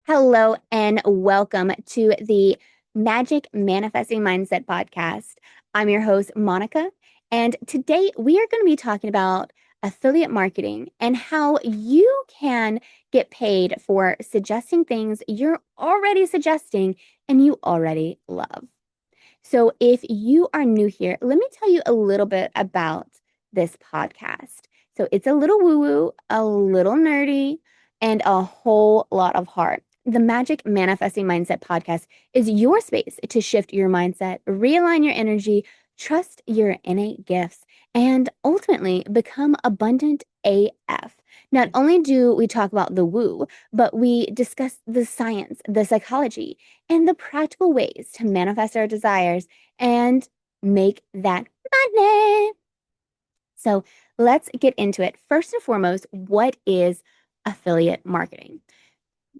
Hello and welcome to the Magic Manifesting Mindset podcast. I'm your host, Monica, and today we are going to be talking about affiliate marketing and how you can get paid for suggesting things you're already suggesting and you already love. So, if you are new here, let me tell you a little bit about this podcast. So, it's a little woo woo, a little nerdy, and a whole lot of heart. The Magic Manifesting Mindset podcast is your space to shift your mindset, realign your energy, trust your innate gifts, and ultimately become abundant AF. Not only do we talk about the woo, but we discuss the science, the psychology, and the practical ways to manifest our desires and make that money. So let's get into it. First and foremost, what is affiliate marketing?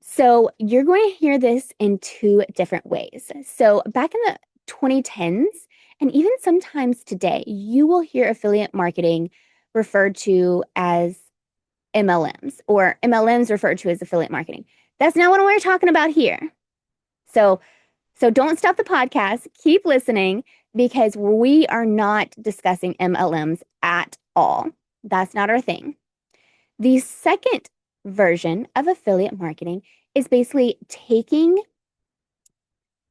So you're going to hear this in two different ways. So back in the 2010s, and even sometimes today, you will hear affiliate marketing referred to as MLMs, or MLMs referred to as affiliate marketing. That's not what we're talking about here. So don't stop the podcast. Keep listening because we are not discussing MLMs at all. That's not our thing. The second version of affiliate marketing is basically taking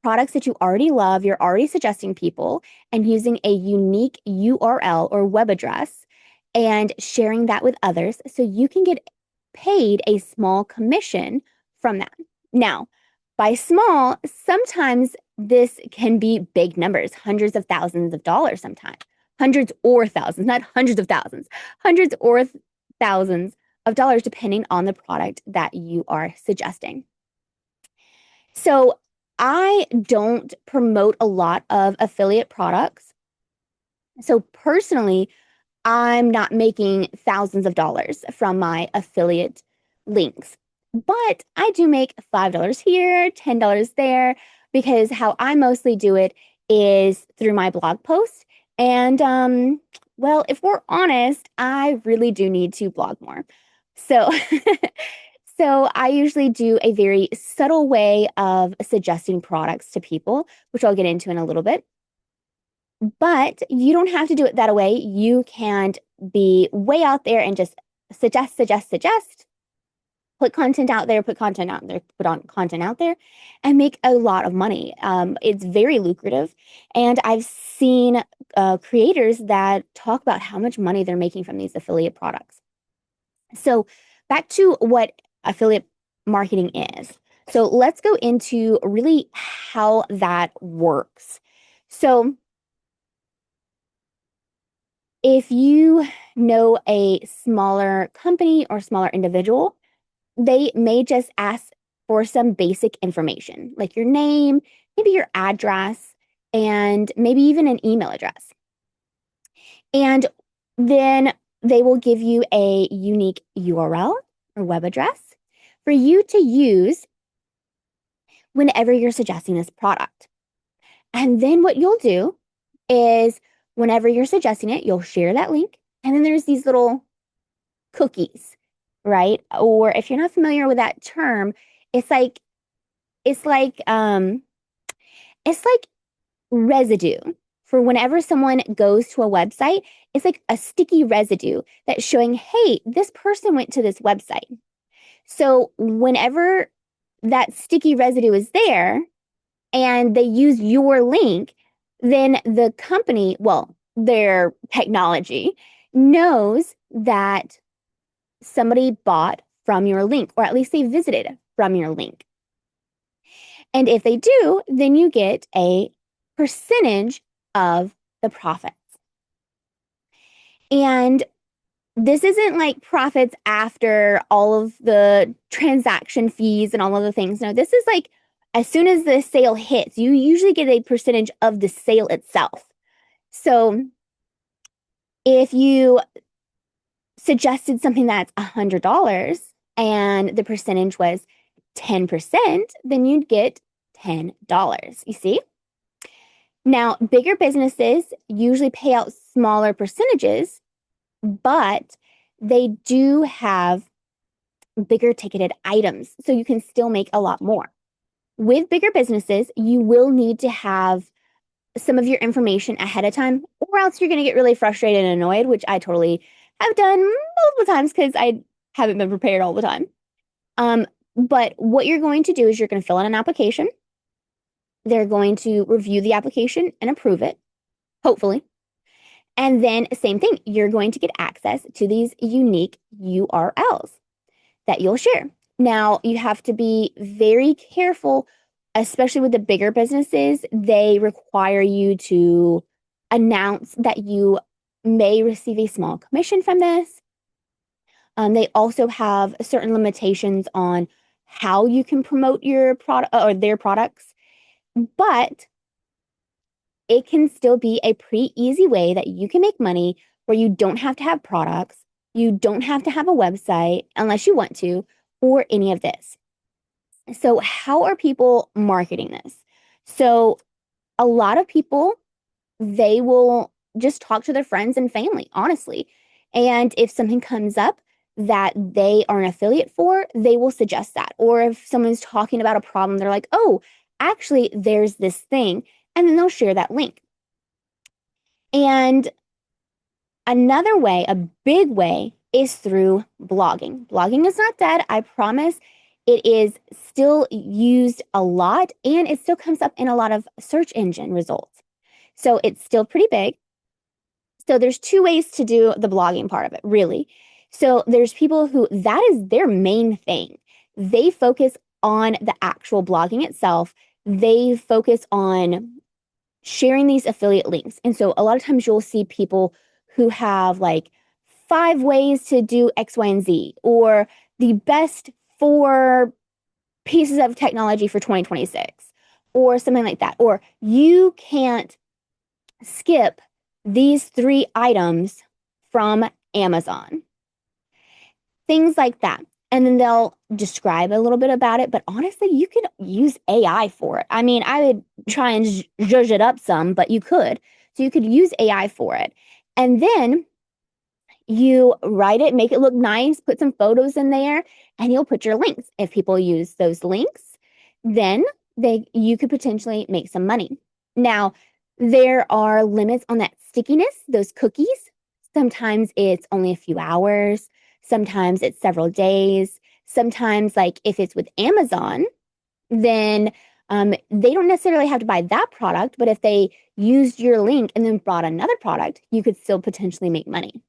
products that you already love, you're already suggesting people, and using a unique URL or web address and sharing that with others so you can get paid a small commission from that. Now, by small, sometimes this can be big numbers, hundreds of thousands of dollars sometimes. Hundreds or thousands, not hundreds of thousands, hundreds or thousands of dollars, depending on the product that you are suggesting. So I don't promote a lot of affiliate products. So personally, I'm not making thousands of dollars from my affiliate links, but I do make $5 here, $10 there, because how I mostly do it is through my blog post. And, well, if we're honest, I really do need to blog more. So, so I usually do a very subtle way of suggesting products to people, which I'll get into in a little bit. But you don't have to do it that way. You can be way out there and just suggest, put content out there, put content out there, put on content out there, and make a lot of money. It's very lucrative. And I've seen creators that talk about how much money they're making from these affiliate products. So back to what affiliate marketing is. So let's go into really how that works. So if you know a smaller company or smaller individual, they may just ask for some basic information, like your name, maybe your address, and maybe even an email address. And then they will give you a unique URL or web address for you to use whenever you're suggesting this product. And then what you'll do is whenever you're suggesting it, you'll share that link. And then there's these little cookies, right? Or if you're not familiar with that term, it's like it's like um it's like residue for whenever someone goes to a website. It's like a sticky residue that's showing, hey, this person went to this website. So whenever that sticky residue is there and they use your link, then the company, well, their technology knows that somebody bought from your link, or at least they visited from your link. And if they do, then you get a percentage of the profits. And this isn't like profits after all of the transaction fees and all of the things. No, this is like as soon as the sale hits, you usually get a percentage of the sale itself. So if you suggested something that's $100 and the percentage was 10%, then you'd get $10. You see? Now, bigger businesses usually pay out smaller percentages, but they do have bigger ticketed items, so you can still make a lot more. With bigger businesses, you will need to have some of your information ahead of time, or else you're going to get really frustrated and annoyed, which I totally have done multiple times because I haven't been prepared all the time. But what you're going to do is you're going to fill out an application. They're going to review the application and approve it, hopefully. And then, same thing, you're going to get access to these unique URLs that you'll share. Now, you have to be very careful, especially with the bigger businesses. They require you to announce that you may receive a small commission from this. They also have certain limitations on how you can promote your product or their products, but it can still be a pretty easy way that you can make money where you don't have to have products, you don't have to have a website unless you want to, or any of this. So, how are people marketing this? So, a lot of people, they will just talk to their friends and family, honestly. And if something comes up that they are an affiliate for, they will suggest that. Or if someone's talking about a problem, they're like, oh, actually, there's this thing. And then they'll share that link. And another way, a big way, is through blogging. Blogging is not dead, I promise. It is still used a lot and it still comes up in a lot of search engine results. So it's still pretty big. So there's two ways to do the blogging part of it, really. So there's people who that is their main thing. They focus on the actual blogging itself. They focus on sharing these affiliate links. And so a lot of times you'll see people who have like 5 ways to do X, Y, and Z, or the best 4 pieces of technology for 2026, or something like that. Or you can't skip these 3 items from Amazon. Things like that. And then they'll describe a little bit about it. But honestly, you could use AI for it. I mean, I would try and zhuzh it up some, but you could. So you could use AI for it. And then you write it, make it look nice, put some photos in there, and you'll put your links. If people use those links, then you could potentially make some money. Now, there are limits on that stickiness, those cookies. Sometimes it's only a few hours, sometimes it's several days. Sometimes, like if it's with Amazon, then they don't necessarily have to buy that product, but if they used your link and then bought another product, you could still potentially make money.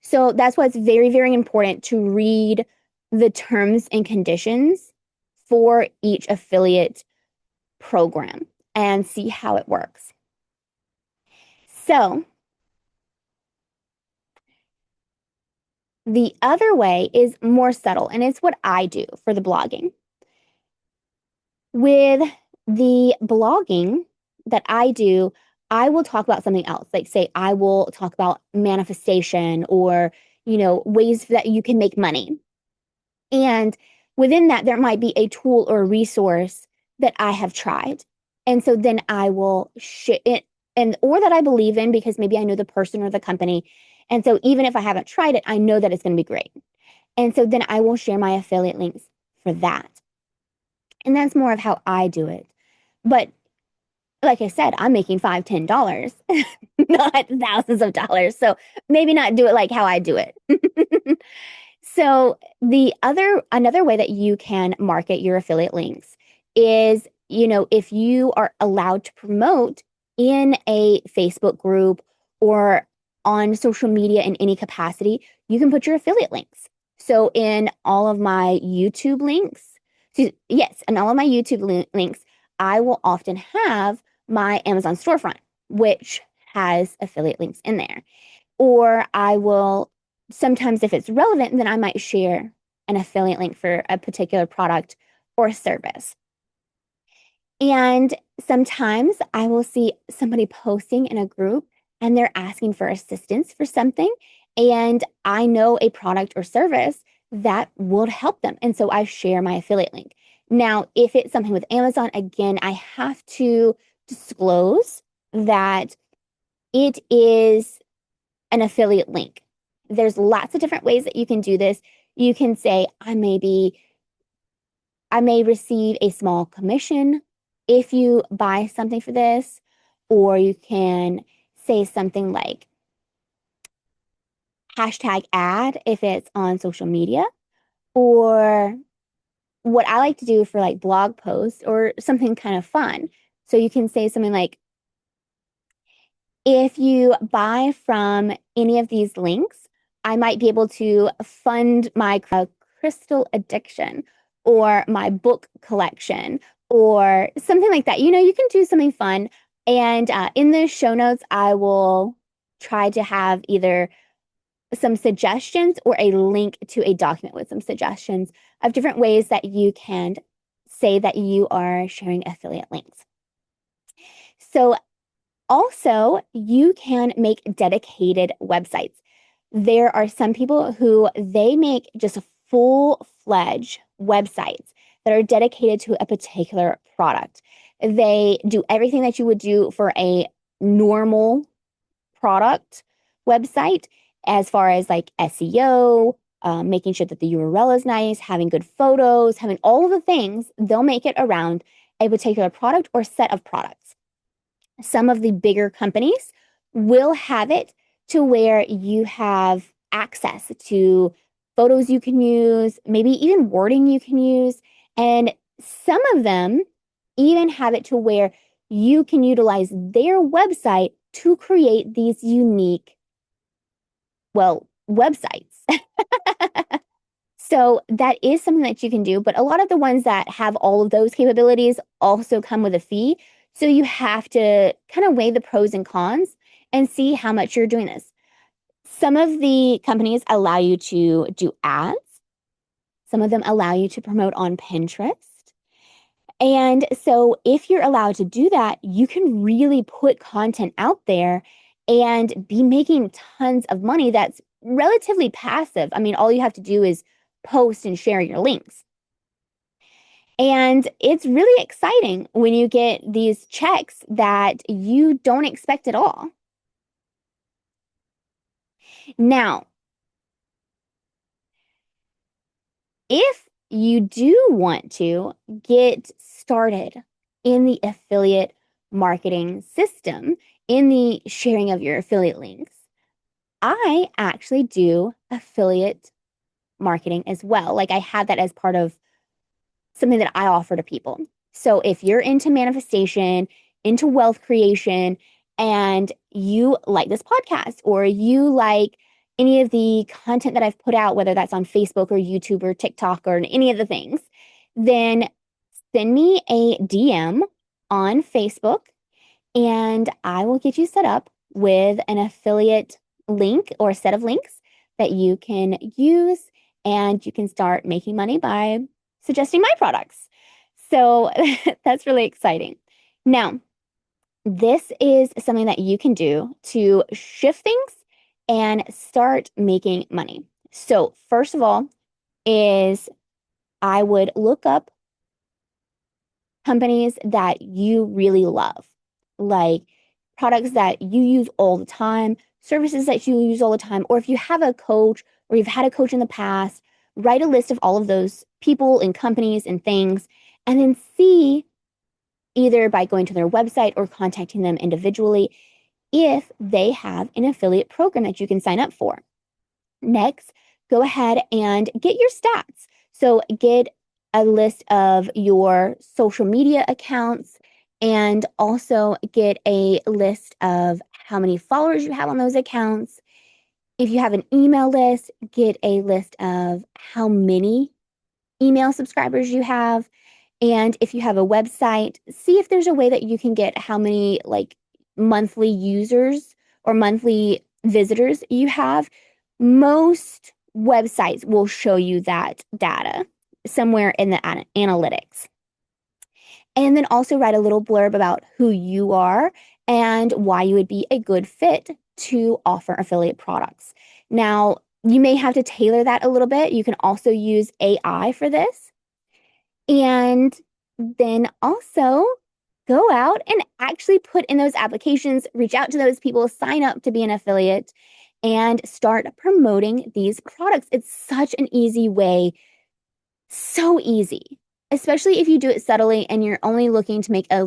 So that's why it's very, very important to read the terms and conditions for each affiliate program and see how it works. So the other way is more subtle, and it's what I do for the blogging. With the blogging that I do, I will talk about something else. Like, say, I will talk about manifestation or, ways that you can make money. And within that, there might be a tool or a resource that I have tried. And so then I will share it or that I believe in because maybe I know the person or the company. And so even if I haven't tried it, I know that it's going to be great. And so then I will share my affiliate links for that. And that's more of how I do it. But like I said, I'm making $5, $10, not thousands of dollars. So maybe not do it like how I do it. So another way that you can market your affiliate links is, if you are allowed to promote in a Facebook group or on social media in any capacity, you can put your affiliate links. So in all of my YouTube links, in all of my YouTube links, I will often have my Amazon storefront, which has affiliate links in there. Or I will sometimes, if it's relevant, then I might share an affiliate link for a particular product or service. And sometimes I will see somebody posting in a group and they're asking for assistance for something. And I know a product or service that will help them. And so I share my affiliate link. Now, if it's something with Amazon, again, I have to disclose that it is an affiliate link. There's lots of different ways that you can do this. You can say, I may receive a small commission if you buy something for this, or you can say something like hashtag ad if it's on social media, or what I like to do for like blog posts or something kind of fun. So you can say something like, if you buy from any of these links, I might be able to fund my crystal addiction or my book collection or something like that. You can do something fun. And in the show notes, I will try to have either some suggestions or a link to a document with some suggestions of different ways that you can say that you are sharing affiliate links. So also, you can make dedicated websites. There are some people who they make just full-fledged websites that are dedicated to a particular product. They do everything that you would do for a normal product website, as far as like SEO, making sure that the URL is nice, having good photos, having all of the things. They'll make it around a particular product or set of products. Some of the bigger companies will have it to where you have access to photos you can use, maybe even wording you can use. And some of them even have it to where you can utilize their website to create these unique, well, websites. So that is something that you can do, but a lot of the ones that have all of those capabilities also come with a fee. So you have to kind of weigh the pros and cons and see how much you're doing this. Some of the companies allow you to do ads. Some of them allow you to promote on Pinterest. And so if you're allowed to do that, you can really put content out there and be making tons of money that's relatively passive. I mean, all you have to do is post and share your links. And it's really exciting when you get these checks that you don't expect at all. Now, if you do want to get started in the affiliate marketing system, in the sharing of your affiliate links, I actually do affiliate marketing as well. Like I have that as part of something that I offer to people. So if you're into manifestation, into wealth creation, and you like this podcast or you like any of the content that I've put out, whether that's on Facebook or YouTube or TikTok or any of the things, then send me a DM on Facebook and I will get you set up with an affiliate link or a set of links that you can use and you can start making money by suggesting my products. So that's really exciting. Now, this is something that you can do to shift things and start making money. So, first of all, is I would look up companies that you really love, like products that you use all the time, services that you use all the time, or if you have a coach or you've had a coach in the past, write a list of all of those people and companies and things, and then see either by going to their website or contacting them individually if they have an affiliate program that you can sign up for. Next, go ahead and get your stats. So get a list of your social media accounts and also get a list of how many followers you have on those accounts. If you have an email list, get a list of how many email subscribers you have. And if you have a website, see if there's a way that you can get how many like monthly users or monthly visitors you have. Most websites will show you that data somewhere in the analytics. And then also write a little blurb about who you are and why you would be a good fit to offer affiliate products. Now, you may have to tailor that a little bit. You can also use AI for this. And then also go out and actually put in those applications, reach out to those people, sign up to be an affiliate, and start promoting these products. It's such an easy way, so easy, especially if you do it subtly and you're only looking to make a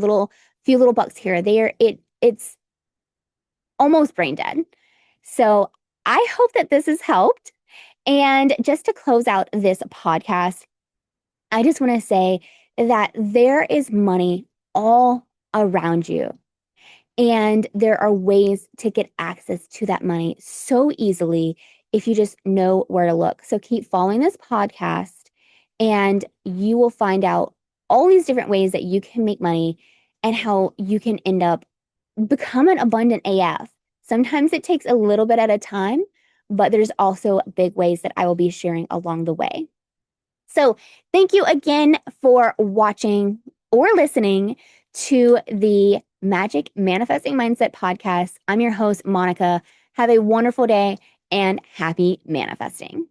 few little bucks here or there. It's almost brain dead. So I hope that this has helped. And just to close out this podcast, I just want to say that there is money all around you. And there are ways to get access to that money so easily if you just know where to look. So keep following this podcast and you will find out all these different ways that you can make money and how you can end up becoming abundant AF. Sometimes it takes a little bit at a time, but there's also big ways that I will be sharing along the way. So thank you again for watching or listening to the Magic Manifesting Mindset podcast. I'm your host, Monica. Have a wonderful day and happy manifesting.